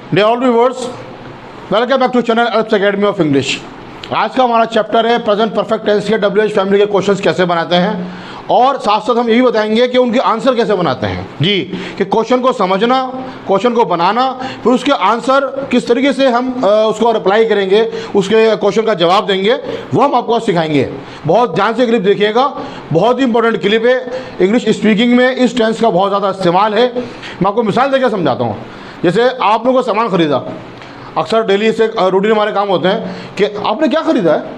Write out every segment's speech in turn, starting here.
Dear all viewers, welcome back to channel Alps academy of English. आज का हमारा chapter है प्रेजेंट परफेक्ट टेंस के WH फैमिली के क्वेश्चंस कैसे बनाते हैं, और साथ साथ हम ये भी बताएंगे कि उनके आंसर कैसे बनाते हैं जी, कि क्वेश्चन को समझना, क्वेश्चन को बनाना, फिर उसके आंसर किस तरीके से हम उसको रिप्लाई करेंगे, उसके क्वेश्चन का जवाब देंगे, वो हम आपको सिखाएंगे। बहुत ध्यान से क्लिप देखिएगा, बहुत ही इंपॉर्टेंट क्लिप है। इंग्लिश स्पीकिंग में इस टेंस का बहुत ज़्यादा इस्तेमाल है। मैं आपको मिसाल देकर समझाता हूँ। जैसे आप लोगों को सामान खरीदा, अक्सर डेली से रूटीन हमारे काम होते हैं कि आपने क्या ख़रीदा है।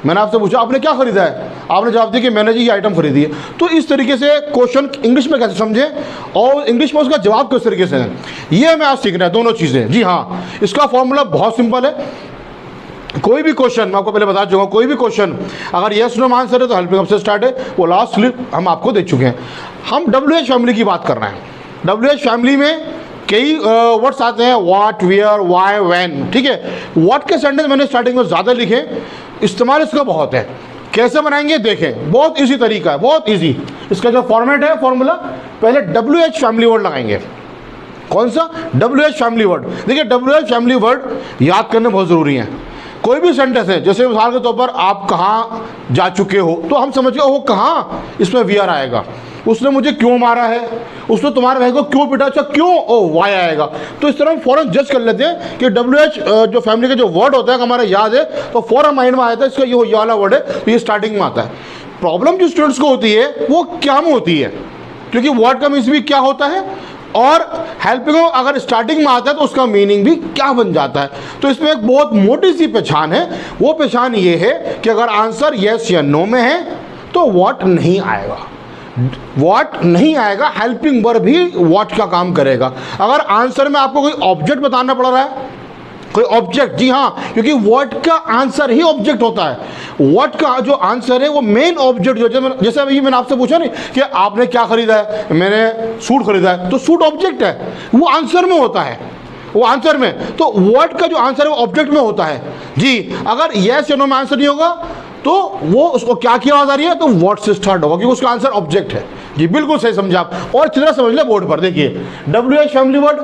मैंने आपसे पूछा आपने क्या ख़रीदा है, आपने जवाब दिया कि मैंने जी ये आइटम खरीदी है। तो इस तरीके से क्वेश्चन इंग्लिश में कैसे समझें और इंग्लिश में उसका जवाब किस तरीके से है, ये हमें आज सीखना है, दोनों चीज़ें। जी हाँ, इसका फॉर्मूला बहुत सिंपल है। कोई भी क्वेश्चन, मैं आपको पहले बता चुका हूँ, कोई भी क्वेश्चन अगर येस नो आंसर है तो हेल्पिंग अप से स्टार्ट है। वो लास्ट स्लिप हम आपको दे चुके हैं। हम WH फैमिली की बात कर रहे हैं। WH फैमिली में कई वर्ड्स आते हैं, व्हाट, वेयर, व्हाई, व्हेन। ठीक है, व्हाट के सेंटेंस मैंने स्टार्टिंग में ज़्यादा लिखे, इस्तेमाल इसका बहुत है। कैसे बनाएंगे देखें, बहुत इजी तरीका है, बहुत इजी। इसका जो फॉर्मेट है, फॉर्मूला, पहले WH फैमिली वर्ड लगाएंगे। कौन सा? WH family word. देखिए, WH फैमिली वर्ड याद करने बहुत ज़रूरी है। कोई भी सेंटेंस है, जैसे मिसाल के तौर पर आप कहाँ जा चुके हो, तो हम समझ गए वो कहाँ, इसमें वीआर आएगा। उसने मुझे क्यों मारा है, उसने तुम्हारे भाई को क्यों पिटा, अच्छा क्यों, ओ वाई आएगा। तो इस तरह हम फौरन जज कर लेते हैं कि WH जो फैमिली का जो वर्ड होता है हमारा याद है, तो फौरन माइंड में आता है इसका ये वाला वर्ड है, तो ये स्टार्टिंग में आता है। प्रॉब्लम जो स्टूडेंट्स को होती है वो क्या में होती है, क्योंकि वर्ड का मीन्स भी क्या होता है और हेल्पिंग अगर स्टार्टिंग में आता है तो उसका मीनिंग भी क्या बन जाता है। तो इसमें एक बहुत मोटी सी पहचान है। वो पहचान ये है कि अगर आंसर येस या नो में है तो व्हाट नहीं आएगा। व्हाट नहीं आएगा, हेल्पिंग वर्ब भी व्हाट का काम करेगा। अगर आंसर में आपको कोई ऑब्जेक्ट बताना पड़ रहा है, कोई ऑब्जेक्ट, जी हाँ, क्योंकि व्हाट का आंसर ही ऑब्जेक्ट होता है। व्हाट का जो आंसर है वो मेन ऑब्जेक्ट जो, जैसे अभी मैंने आपसे पूछा नहीं कि आपने क्या खरीदा है, मैंने सूट खरीदा है, तो सूट ऑब्जेक्ट है, वो आंसर में होता है, वो आंसर में। तो व्हाट का जो आंसर है वो ऑब्जेक्ट में होता है जी। अगर येस या नो में आंसर नहीं होगा तो वो उसको क्या की आवाज़ आ रही है, तो व्हाट से स्टार्ट होगा, क्योंकि उसका आंसर ऑब्जेक्ट है जी। बिल्कुल सही समझा आप, और अच्छी तरह समझ ले बोर्ड पर। देखिए, WH फैमिली वर्ड,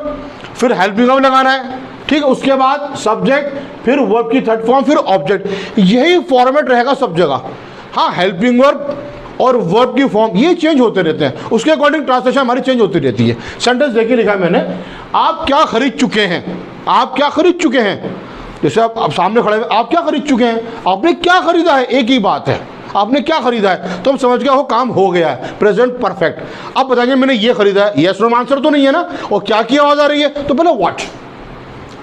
फिर हेल्पिंग वर्ब लगाना है, ठीक है, उसके बाद सब्जेक्ट, फिर वर्ब की थर्ड फॉर्म, फिर ऑब्जेक्ट। यही फॉर्मेट रहेगा सब जगह। हाँ, हेल्पिंग वर्ब और वर्ब की फॉर्म ये चेंज होते रहते हैं, उसके अकॉर्डिंग ट्रांसलेशन हमारी चेंज होती रहती है। सेंटेंस देखिए, लिखा है मैंने, आप क्या खरीद चुके हैं, आप क्या खरीद चुके हैं। जैसे आप सामने खड़े हुए, आप क्या खरीद चुके हैं, आपने क्या खरीदा है, एक ही बात है, आपने क्या खरीदा है, तो हम समझ गए वो काम हो गया है, प्रेजेंट परफेक्ट। अब बताएंगे मैंने ये खरीदा है, यस नो आंसर तो नहीं है ना, और क्या की आवाज़ आ रही है, तो पहले व्हाट,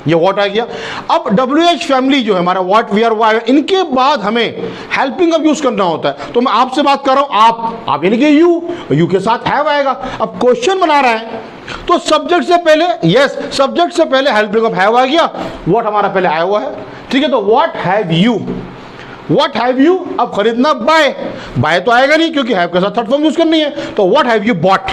ये व्हाट आ गया। अब WH फैमिली जो है हमारा व्हाट, वेयर, व्हाई, इनके बाद हमें हेल्पिंग अब यूज करना होता है। तो मैं आपसे बात कर रहा हूं, आप यानी कि यू के साथ हैव आएगा। अब क्वेश्चन बना रहा है तो सब्जेक्ट से पहले, यस, सब्जेक्ट से पहले हेल्पिंग अब हैव आ गया, व्हाट हमारा पहले आया हुआ है, ठीक है। तो what have you, what have you, अब खरीदना बाय, बाय तो आएगा नहीं क्योंकि हैव के साथ थर्ड फॉर्म यूज करनी है, तो what have you bought.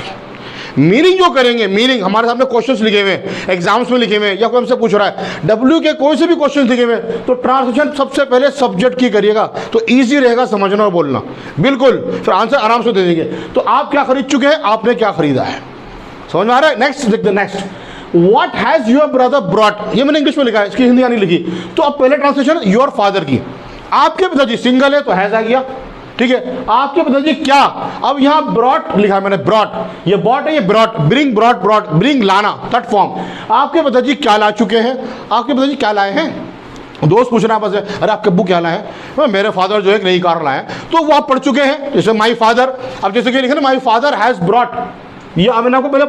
Meaning जो करेंगे, मीनिंग हमारे सामने क्वेश्चंस लिखे हुए हैं, एग्जाम्स में लिखे हुए हैं, या कोई हमसे पूछ रहा है, W के कोई से भी क्वेश्चंस लिखे हुए हैं, तो ट्रांसलेशन सबसे पहले सब्जेक्ट की करिएगा, तो इजी रहेगा समझना और बोलना, बिल्कुल, फिर आंसर आराम से दे देंगे। तो आप क्या खरीद चुके हैं, आपने क्या खरीदा है, समझ में आ रहा है। नेक्स्ट देखते हैं, next, what has your brother brought, ये मैंने इंग्लिश में लिखा है, इसकी हिंदी नहीं लिखी। तो अब पहले ट्रांसलेशन योर फादर की, आपके पिताजी, सिंगल है तो हैज आ गया, ठीक है, आपके पिताजी क्या, अब यहाँ ब्रॉट लिखा है मैंने, ब्रॉट, ये बॉट है, ये brought, bring, brought, brought, bring, लाना, थर्ड फॉर्म। आपके पिताजी क्या ला चुके हैं, आपके पिताजी क्या लाए हैं। दोस्त पूछना बस है, अरे आपके अब्बू क्या लाए हैं, मेरे फादर जो है एक नई कार लाए हैं, तो वो आप पढ़ चुके हैं, जैसे माई फादर। अब जैसे कि लिखे ना, माई फादर हैज ब्रॉट, ये मैंने आपको पहले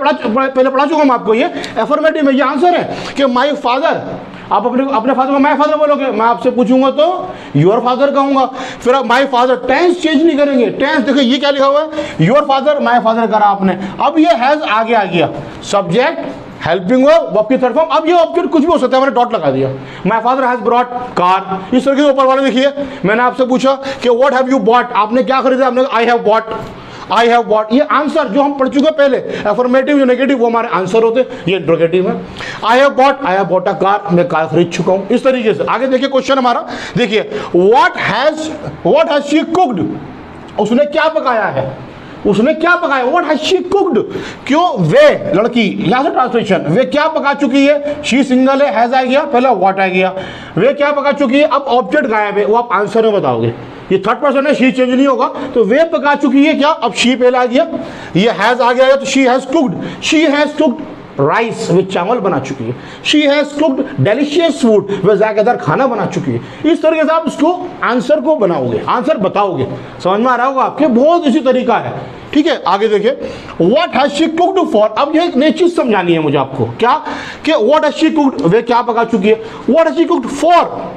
पढ़ा चुका हूँ आपको, ये एफर्मेटिव में ये आंसर है कि माई फादर। आप अपने फादर को माई फादर बोलोगे, मैं आपसे पूछूंगा तो योर फादर कहूंगा। फिर आप माई फादर, टेंस चेंज नहीं करेंगे, टेंस देखिए ये क्या लिखा हुआ है, योर फादर, माई फादर करा आपने। अब ये हैज आगे आ गया, सब्जेक्ट, हेल्पिंग वर्ब की थर्ड फॉर्म। अब ये ऑब्जेक्ट कुछ भी हो सकता है, मैंने डॉट लगा दिया, my father has brought car. इस तरह के ऊपर वाले देखिए, मैंने आपसे पूछा कि व्हाट हैव यू बॉट, आपने क्या खरीदा, आपने I have bought, I have bought. ये आंसर जो हम पढ़ चुके पहले, एफर्मेटिव जो नेगेटिव वो हमारे आंसर होते, ये इंट्रोगेटिव है। I have bought a car, मैं कार खरीद चुका हूं। इस तरीके से आगे देखिए क्वेश्चन हमारा, देखिए व्हाट हैज शी कुक्ड, उसने क्या पकाया है, उसने क्या पकाया, व्हाट हैज शी कुक्ड, क्यों वे लड़की, यहां से ट्रांसलेशन, वे क्या पका चुकी है, शी सिंगल है, हैज आ गया, पहला व्हाट आ गया, वे क्या पका चुकी है, अब ऑब्जेक्ट गायब है, वो आप आंसर में बताओगे, ये थर्ड पर्सन है, शी चेंज नहीं होगा, तो वे पका चुकी है क्या, अब शी पहले आ गया, ये हैज आ गया तो she has cooked, she has cooked rice, वे चावल बना चुकी है, she has cooked delicious food, वे जायकेदार खाना बना चुकी है। इस तरीके से आप इसको आंसर को बनाओगे, आंसर बताओगे, समझ में आ रहा होगा आपके, बहुत इसी तरीका है। ठीक है, आगे देखिए, what has she cooked for, अब ये एक नई चीज समझानी है मुझे आपको, क्या कि व्हाट हैज शी कुक्ड, वे क्या पका चुकी है, what has she cooked for,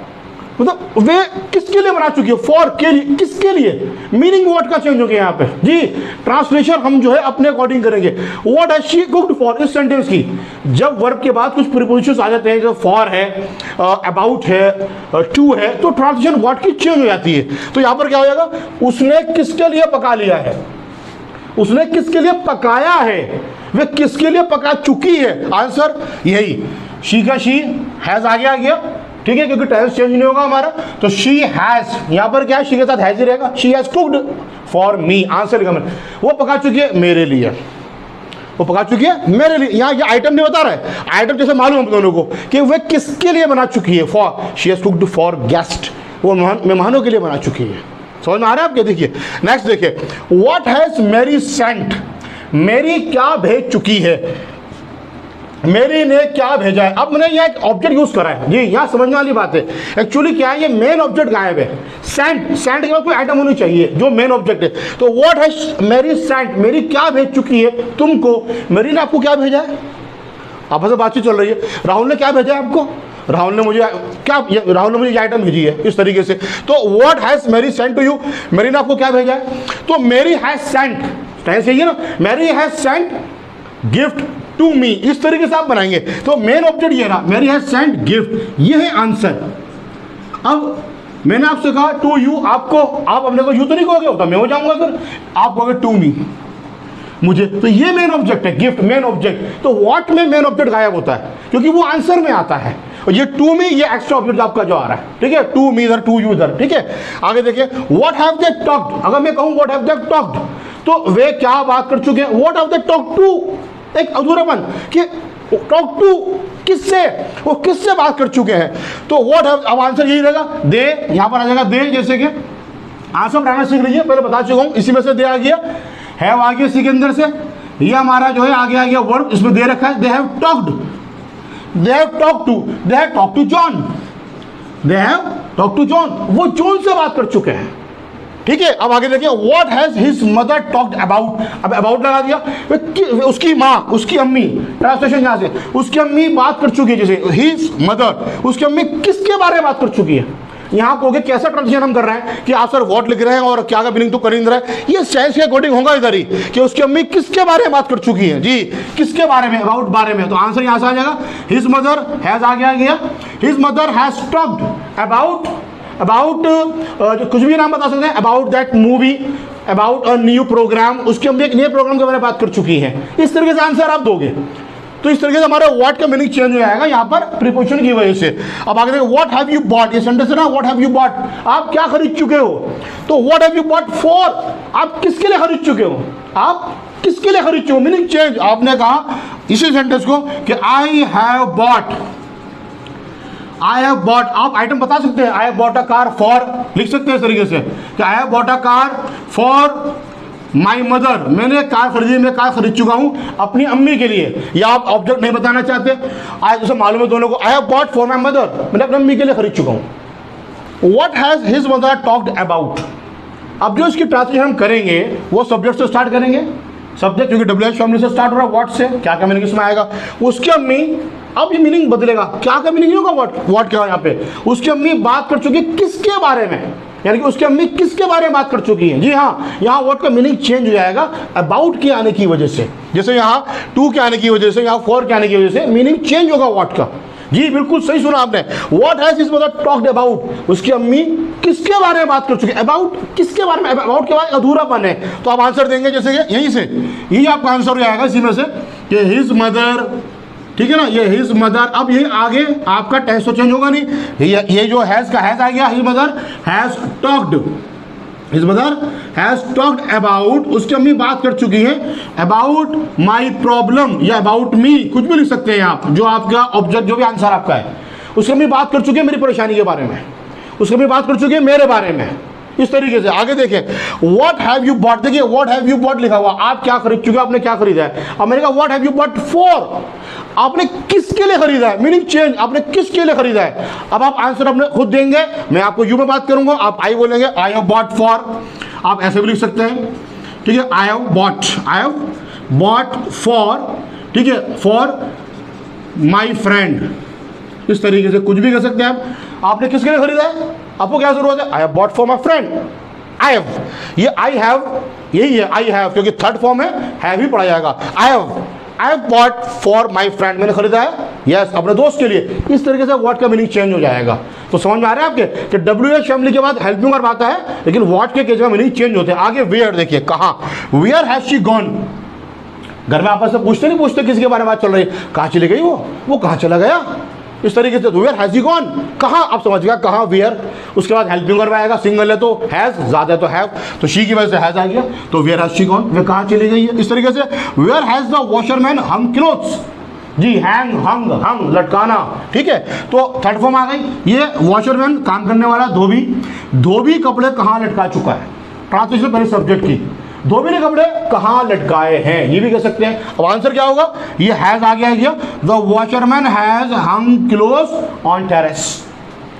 मतलब वे किसके लिए बना चुकी है, फॉर के लिए, किसके लिए, मीनिंग वर्ड का चेंज हो गया यहाँ पे जी, ट्रांसलेशन हम जो है अपने अकॉर्डिंग करेंगे। What has she cooked for, इस सेंटेंस की जब वर्ब के बाद कुछ प्रीपोजिशंस आ जाते हैं, जैसे फॉर है, अबाउट है, टू है, तो ट्रांसलेशन वर्ड की चेंज हो जाती है। तो यहाँ पर क्या हो जाएगा, उसने किसके लिए पका लिया है, उसने किसके लिए पकाया है, वे किसके लिए पका चुकी है, आंसर यही, शी का शी, हैज आगे आ गया, ठीक है, क्योंकि टेंस चेंज नहीं होगा हमारा, तो शी हैज, यहां पर क्या है, शी के साथ हैज ही रहेगा, she has cooked for me, answer का मतलब वो पका चुकी है मेरे लिए, वो पका चुकी है मेरे लिए, यहाँ ये आइटम नहीं बता रहा है, आइटम जैसे मालूम हम दोनों को कि वे किसके लिए बना चुकी है, for she has cooked for guest, वो मेहमानों के लिए बना चुकी है। समझ में आ रहा है आपके, देखिए नेक्स्ट देखिए, व्हाट हैज मैरी सेंट, मेरी क्या भेज चुकी है, मेरी ने क्या भेजा है। अब मैंने यहाँ एक ऑब्जेक्ट यूज करा है जी, यहाँ समझने वाली बात है, एक्चुअली क्या है, ये मेन ऑब्जेक्ट गायब है, सेंट, सेंट के बाद कोई आइटम होनी चाहिए जो मेन ऑब्जेक्ट है, तो व्हाट हैज मैरी सेंट, मेरी क्या भेज चुकी है तुमको, मेरी ने आपको क्या भेजा है, आपस में बातचीत चल रही है, राहुल ने क्या भेजा है आपको, राहुल ने मुझे क्या, राहुल ने मुझे ये आइटम भेजी है, इस तरीके से, तो what has Mary sent to you, Mary ने आपको क्या भेजा है, तो मेरी हैज सेंट, टेंस यही है ना, Mary has sent gift to me, इस तरीके से आप बनाएंगे, तो मेन ऑब्जेक्ट ये रहा, मेरी हैज सेंट गिफ्ट, ये है आंसर। अब मैंने आपसे कहा टू यू, आपको, आप अपने को यू तो नहीं कहोगे, होता मैं हो जाऊंगा, फिर आप कहोगे टू मी, मुझे, तो ये मेन ऑब्जेक्ट है, गिफ्ट मेन ऑब्जेक्ट, तो व्हाट में मेन ऑब्जेक्ट गायब होता है क्योंकि वो आंसर में आता है, और ये टू मी, ये एक्स्ट्रा ऑब्जेक्ट आपका जो आ रहा है, ठीक है, टू मी इधर, टू यू इधर, ठीक है। आगे देखिए, व्हाट हैव दे टॉक्ड, अगर मैं कहूं व्हाट हैव दे टॉक्ड, तो वे क्या बात कर चुके हैं, what have they talked to, एक अधूरापन कि टॉक टू किससे, वो किससे बात कर चुके हैं, तो व्हाट हैव, अब आंसर यही रहेगा, दे, यहां पर आ जाएगा दे, जैसे कि आंसर बनाना सीख लीजिए, पहले बता चुका हूं, इसी में से दे आ गया, हैव आ गया इसी के अंदर से, ये हमारा जो है आगे आ गया वर्ब, इसमें दे रखा है, they have talked, they have talk to, they have talk to John, they have talk to John, वो जॉन से बात कर चुके हैं, ठीक है। अब आगे देखिए, what has his mother talked about, अब अबाउट लगा दिया, उसकी माँ, उसकी अम्मी, ट्रांसलेशन यहाँ से, उसकी अम्मी बात कर चुकी है, जैसे हिज मदर, उसकी अम्मी किसके बारे में बात कर चुकी है, यहाँ कहोगे कैसा ट्रांसलेशन हम कर रहे हैं कि आप सर व्हाट लिख रहे हैं और क्या का मीनिंग तो कर ही नहीं रहा है, ये सेंस के अकॉर्डिंग होगा इधर ही कि उसकी अम्मी किसके बारे में बात कर चुकी है जी, किसके बारे में, अबाउट बारे में, तो आंसर यहाँ से आ जाएगा, हिज मदर हैज आ गया, his mother has talked about, जो कुछ भी नाम बता सकते हैं, about that movie, about a new programme, उसके हम एक नए प्रोग्राम के बारे में बात कर चुकी है, इस तरीके से आंसर आप दोगे, तो इस तरीके से हमारा व्हाट का मीनिंग चेंज हो जाएगा यहाँ पर प्रीपोजिशन की वजह से। अब आगे देखो, व्हाट हैव यू बॉट, ये सेंटेंस है ना, व्हाट हैव यू बॉट, आप क्या खरीद चुके हो, तो what have you bought for, आप किसके लिए खरीद चुके हो, आप किसके लिए खरीद चुके हो, मीनिंग चेंज, आपने कहा इसी सेंटेंस को कि I have bought, I have bought, आप आइटम बता सकते हैं, I have bought a car for, लिख सकते हैं इस तरीके से कि I have bought a car for my mother, मैंने कार खरीदी, मैं कार खरीद चुका हूं अपनी अम्मी के लिए, या आप ऑब्जेक्ट नहीं बताना चाहते, आज जैसे मालूम है दोनों को, I have bought for my mother, मैंने अपनी अम्मी के लिए खरीद चुका हूं। What has his mother talked about, अब जो इसकी ट्रांसलेशन हम करेंगे वो सब्जेक्ट से स्टार्ट करेंगे, सब्जेक्ट क्योंकि WH फैमिली से स्टार्ट हो रहा है, व्हाट से, क्या का मीनिंग इसमें आएगा, उसकी अम्मी, अब ये मीनिंग बदलेगा, क्या का मीनिंग नहीं होगा, व्हाट क्या यहाँ पे, उसकी अम्मी बात कर चुकी किसके बारे में, यानी कि उसकी अम्मी किसके बारे में बात कर चुकी है, जी हाँ, यहाँ वर्ड का मीनिंग चेंज हो जाएगा अबाउट के आने की वजह से, जैसे यहाँ टू के आने की वजह से, यहाँ फॉर के आने की वजह से मीनिंग चेंज होगा वर्ड का, जी बिल्कुल सही सुना आपने। What has his mother talked about, उसकी अम्मी किसके बारे में बात कर चुकी है, अबाउट किसके बारे में, अबाउट के बाद अधूरापन है, तो आप आंसर देंगे जैसे कि यहीं से, यही आपका आंसर हो जाएगा इसी में से कि हिज मदर, ठीक है ना, ये हिज मदर, अब ये आगे आपका टेंस तो चेंज होगा नहीं, ये जो हैज का हैज आ गया, his mother has talked, his mother has talked about, उसकी अम्मी बात कर चुकी हैं अबाउट माई प्रॉब्लम या अबाउट मी, कुछ भी लिख सकते हैं आप, जो आपका ऑब्जेक्ट, जो भी आंसर आपका है, उसकी अम्मी बात कर चुकी है मेरी परेशानी के बारे में, उसकी अम्मी बात कर चुकी है मेरे बारे में। इस तरीके से आगे देखें, व्हाट हैव यू बॉट, देखिए व्हाट हैव यू बॉट लिखा हुआ, आप क्या खरीद चुके हो, आपने क्या खरीदा है। अब मैंने कहा what have you bought for, आपने किसके लिए खरीदा है, मीनिंग चेंज, आपने किसके लिए खरीदा है। अब आप आंसर अपने खुद देंगे, मैं आपको यू में बात करूंगा, आप आई बोलेंगे, आई हैव बॉट फॉर, आप ऐसे भी लिख सकते हैं, ठीक है, आई हैव बॉट फॉर, ठीक है, फॉर माई फ्रेंड, इस तरीके से कुछ भी कर सकते हैं आप। आपने किसके लिए खरीदा है, आपको क्या जरूरत है, I have bought for my friend, I have, ये आई हैव यही है, आई हैव, क्योंकि थर्ड फॉर्म है भी पढ़ा जाएगा। I have bought for my friend, मैंने खरीदा है, यस, अपने दोस्त के लिए। इस तरीके से व्हाट का मीनिंग चेंज हो जाएगा। तो समझ में आ रहा है आपके कि WH फैमिली के बाद हेल्पिंग वर्ब आता है, लेकिन व्हाट के केस में मीनिंग चेंज होते हैं। आगे वेयर देखिए, कहाँ, वेयर हैज शी गॉन, घर में आपस में पूछते नहीं पूछते किसी के बारे में बात चल रही है, कहाँ चली गई वो कहाँ चला गया, इस तरीके से। वेयर हैज ही गॉन, कहाँ, आप समझ गया, कहाँ, वेयर। उसके बाद हेल्पिंग वर्ब आएगा, सिंगल है तो हैज, ज्यादा है तो हैव, तो शी की वजह से हैज आ गया, तो वेयर हैज शी गॉन, वे कहाँ चली गई है। इस तरीके से where has the washerman hung clothes, जी, हैंग, हंग लटकाना, ठीक है, तो थर्ड फॉर्म आ गई। ये वॉशरमैन काम करने वाला, धोबी कपड़े कहाँ लटका चुका है, ट्रांसलेशन पहले सब्जेक्ट की, धोबी ने कपड़े कहाँ लटकाए हैं, ये भी कह सकते हैं। अब आंसर क्या होगा, ये हैज आ गया है, the washerman has hung clothes on terrace,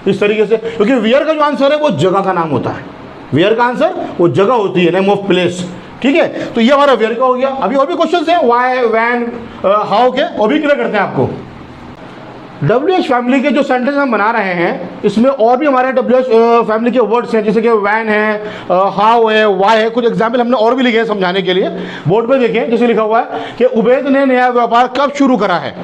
इस तरीके से, क्योंकि वियर का जो आंसर है वो जगह का नाम होता है, वियर का आंसर वो जगह होती है, नेम ऑफ प्लेस, ठीक है। तो ये हमारा वियर का हो गया। अभी और भी क्वेश्चन है, वाई, वैन, हाउ के, वो भी क्लियर करते हैं आपको। WH फैमिली के जो सेंटेंस हम बना रहे हैं, इसमें और भी हमारे WH फैमिली के वर्ड्स हैं, जैसे कि वैन है, हाउ है, वाई है, कुछ एग्जाम्पल हमने और भी लिखे हैं समझाने के लिए। बोर्ड पे देखें, जैसे लिखा हुआ है कि उबैद ने नया व्यापार कब शुरू करा है।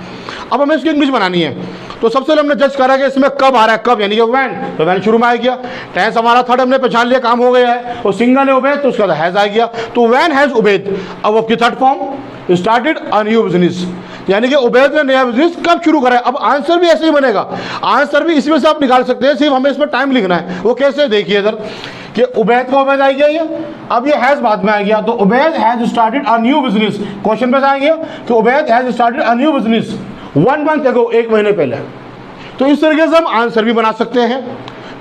अब हमें इसकी इंग्लिश बनानी है, तो सबसे पहले हमने जज करा कि इसमें कब आ रहा है, कब यानी कि वैन, तो वैन शुरू में आ गया। टेंस हमारा थर्ड हमने पहचान लिया, काम हो गया है, और सिंगल है उबैद, तो उसका बाद हैज आ गया, तो वैन हैज उबैद। अब आपकी third form started a new business, यानी कि उबैद ने नया बिजनेस कब शुरू करा है। अब आंसर भी ऐसे ही बनेगा, आंसर भी इसमें से आप निकाल सकते हैं, सिर्फ हमें इसमें टाइम लिखना है। वो कैसे, देखिए इधर कि उबैद का उबैद आ गया ये, अब ये हैज बाद में आ गया, तो Ubaid has started a new business, question पे आएंगे कि Ubaid has started a new business 1 month ago, 1 महीने पहले। तो इस तरीके से हम आंसर भी बना सकते हैं।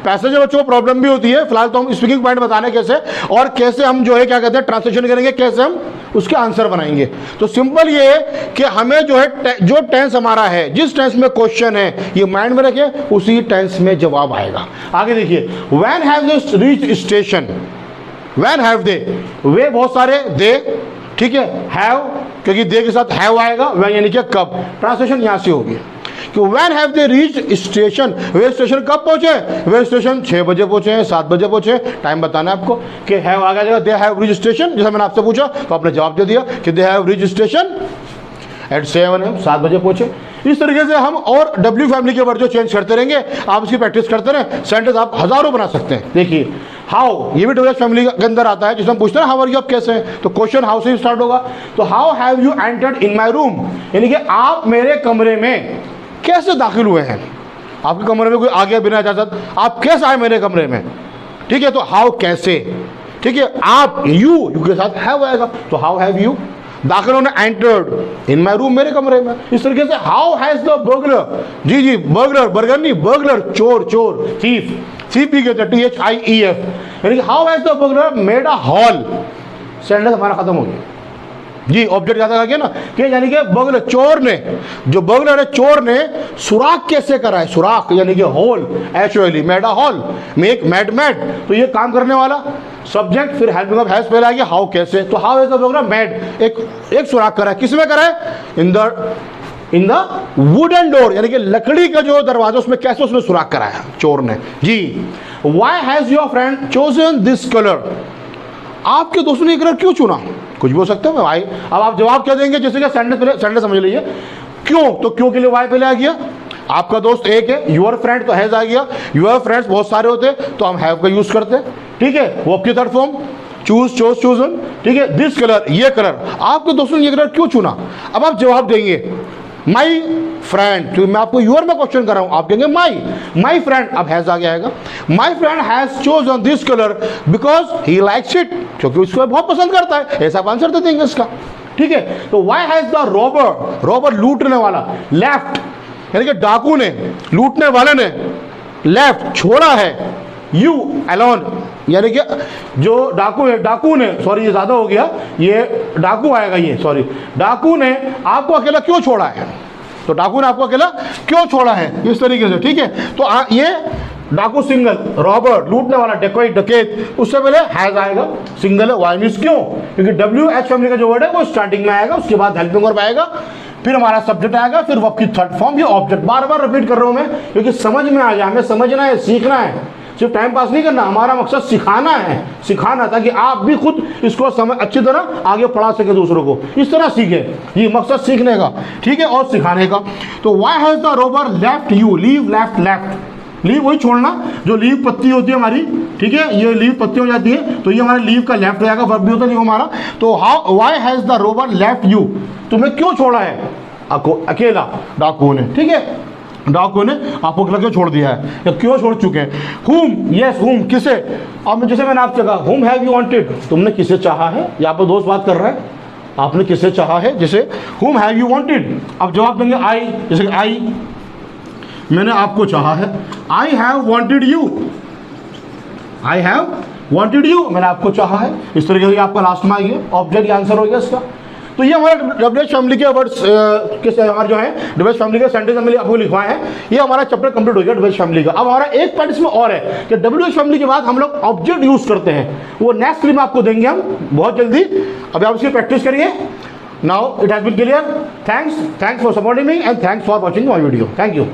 पैसेज बच्चों को प्रॉब्लम भी होती है, फिलहाल तो हम स्पीकिंग पॉइंट बताने कैसे, और कैसे हम जो है क्या कहते हैं ट्रांसलेशन करेंगे, कैसे हम उसके आंसर बनाएंगे। तो सिंपल ये है कि हमें जो है जो टेंस हमारा है, जिस टेंस में क्वेश्चन है, ये माइंड में रखें, उसी टेंस में जवाब आएगा। आगे देखिए, when have they reached station, when have they, वे बहुत सारे, दे, ठीक है, हैव क्योंकि दे के साथ हैव आएगा, व्हेन यानी कि कब, ट्रांसलेशन यहाँ से होगी कि when have they reached station, way station कब पहुंचे, वे स्टेशन 6 बजे पहुंचे हैं, 7 बजे पहुंचे, टाइम बताना है आपको कि हैव आ गया, दे हैव रीच्ड स्टेशन, जैसा मैंने आपसे पूछा तो आपने जवाब दे दिया कि they have reached station at 7 AM, 7 बजे पहुंचे। इस तरीके से हम और W फैमिली के वर्ड जो चेंज करते रहेंगे, आप इसकी प्रैक्टिस करते रहें, सेंटेंस आप हजारों बना सकते हैं। देखिए हाउ, ये भी WH फैमिली के अंदर आता है, जिसमें हम पूछते हैं हाउ आर यू, आप कैसे हैं, तो क्वेश्चन हाउ से ही स्टार्ट होगा। तो how have you entered in my room, यानी कि आप मेरे कमरे में कैसे दाखिल हुए हैं, आपके कमरे में कोई आ गया बिना इजाजत, आप कैसे आए मेरे कमरे में, ठीक है, तो हाउ कैसे, ठीक है। आप यू के साथ हैव आएगा, तो हाउ हैव यू दाखिल होने, एंटर्ड इन माई रूम, मेरे कमरे में। इस तरीके से हाउ हैज द बर्गलर, जी बर्गलर, बर्गर नहीं, बर्गलर चोर, थीफ भी कहते हैं, THIEF, यानी कि how has the burglar made a hole. Sentence हमारा खत्म हो गया जी, ऑब्जेक्ट याद आ गया ना, कि यानी कि बर्गलर, चोर ने, जो बर्गलर है चोर ने सुराख कैसे करा है, सुराख यानी कि hole, HOL, made a hall, make mad, तो ये काम करने वाला सब्जेक्ट, फिर हेल्पिंग वर्ब हैज पहले आ गया, हाउ कैसे, तो how has the burglar made, एक सुराख करा है, किसमें करा है, इन द वुडन डोर, यानी कि लकड़ी का जो दरवाजा, उसमें कैसे उसमें सुराख करा है चोर ने जी। Why has your friend chosen this colour, आपके दोस्तों ने ये कलर क्यों चुना, कुछ भी हो सकता है भाई। अब आप जवाब क्या देंगे, जैसे कि सेंटेंस समझ लीजिए, क्यों, तो क्यों के लिए वाई पहले आ गया, आपका दोस्त एक है, यूर फ्रेंड तो हैज आ गया, यूर फ्रेंड्स बहुत सारे होते तो हम हैव का यूज करते, ठीक है, वो आपकी थर्ड फॉर्म, चोजन, ठीक है, दिस कलर, ये कलर, आपके दोस्तों ने ये कलर क्यों चुना। अब आप जवाब देंगे, माई फ्रेंड, क्योंकि मैं आपको यूर में क्वेश्चन कर रहा हूं, आप कहेंगे माई फ्रेंड, अब हैज आ गया आएगा। My friend has chosen this colour because he likes it, क्योंकि उसको बहुत पसंद करता है, ऐसा आप आंसर दे देंगे इसका। ठीक है, तो why has the robber, robber लूटने वाला, लेफ्ट यानी कि डाकू ने, लूटने वाले ने लेफ्ट छोड़ा है, यू अलोन यानी कि जो डाकू है, डाकू ने, सॉरी ये ज़्यादा हो गया, ये डाकू आएगा, ये सॉरी, डाकू ने आपको अकेला क्यों छोड़ा है, तो डाकू ने आपको अकेला क्यों छोड़ा है, इस तरीके से। ठीक है, तो ये डाकू सिंगल, रॉबर्ट लूटने वाला, डेकोइट डकैत, उससे पहले हैज आएगा, सिंगल है, वाई मीन्स क्यों, क्योंकि डब्ल्यू एच फैमिली का जो वर्ड है वो स्टार्टिंग में आएगा, उसके बाद हेल्पिंग वर्ब आएगा, फिर हमारा सब्जेक्ट आएगा, फिर वर्ब की थर्ड फॉर्म, ये ऑब्जेक्ट। बार बार रिपीट कर रहा हूं मैं क्योंकि समझ में आ जाए, हमें समझना है, सीखना है, सिर्फ टाइम पास नहीं करना, हमारा मकसद सिखाना है, सिखाना, ताकि आप भी खुद इसको समझ अच्छी तरह आगे पढ़ा सके दूसरों को, इस तरह सीखे, ये मकसद सीखने का। ठीक है, और सिखाने का। तो why has the Rober left you, leave left, left leave वही छोड़ना जो लीव पत्ती होती है हमारी। ठीक है, ये लीव पत्ती हो जाती है, तो ये हमारा लीव का लेफ्ट हो जाएगा, वर्ब भी होता है हमारा। तो how why has the Rober left you, तुम्हें क्यों छोड़ा है अकेला, डाकू ने। ठीक है, डाकू ने आपको अकेला क्यों छोड़ दिया है या क्यों छोड़ चुके हैं। हुम, यस हुम, किसे, अब जैसे मैंने आपसे कहा हुम हैव यू वांटेड, तुमने किसे चाहा है, यहाँ पर दोस्त बात कर रहा है, आपने किसे चाहा है, जैसे हुम हैव यू वांटेड। अब जवाब देंगे आई, जैसे आई मैंने आपको चाहा है, I have wanted you, I have wanted you, मैंने आपको चाहा है, इस तरीके से आपका लास्ट में आएगा ऑब्जेक्ट, आंसर हो गया इसका। तो ये हमारा डब्ल्यूएच फैमिली के वर्ड्स के हमारे जो है डब्ल्यूएच फैमिली के सेंटेंस हमने आपको लिखवाए हैं, ये हमारा चैप्टर कंप्लीट हो गया डब्ल्यूएच फैमिली का। अब हमारा एक पार्ट इसमें और है कि डब्ल्यूएच फैमिली के बाद हम लोग ऑब्जेक्ट यूज करते हैं, वो नेक्स्ट में आपको देंगे हम बहुत जल्दी, अभी आप उसकी प्रैक्टिस करिए। Now it has been clear, thanks for supporting me and thanks for watching my video, thank you.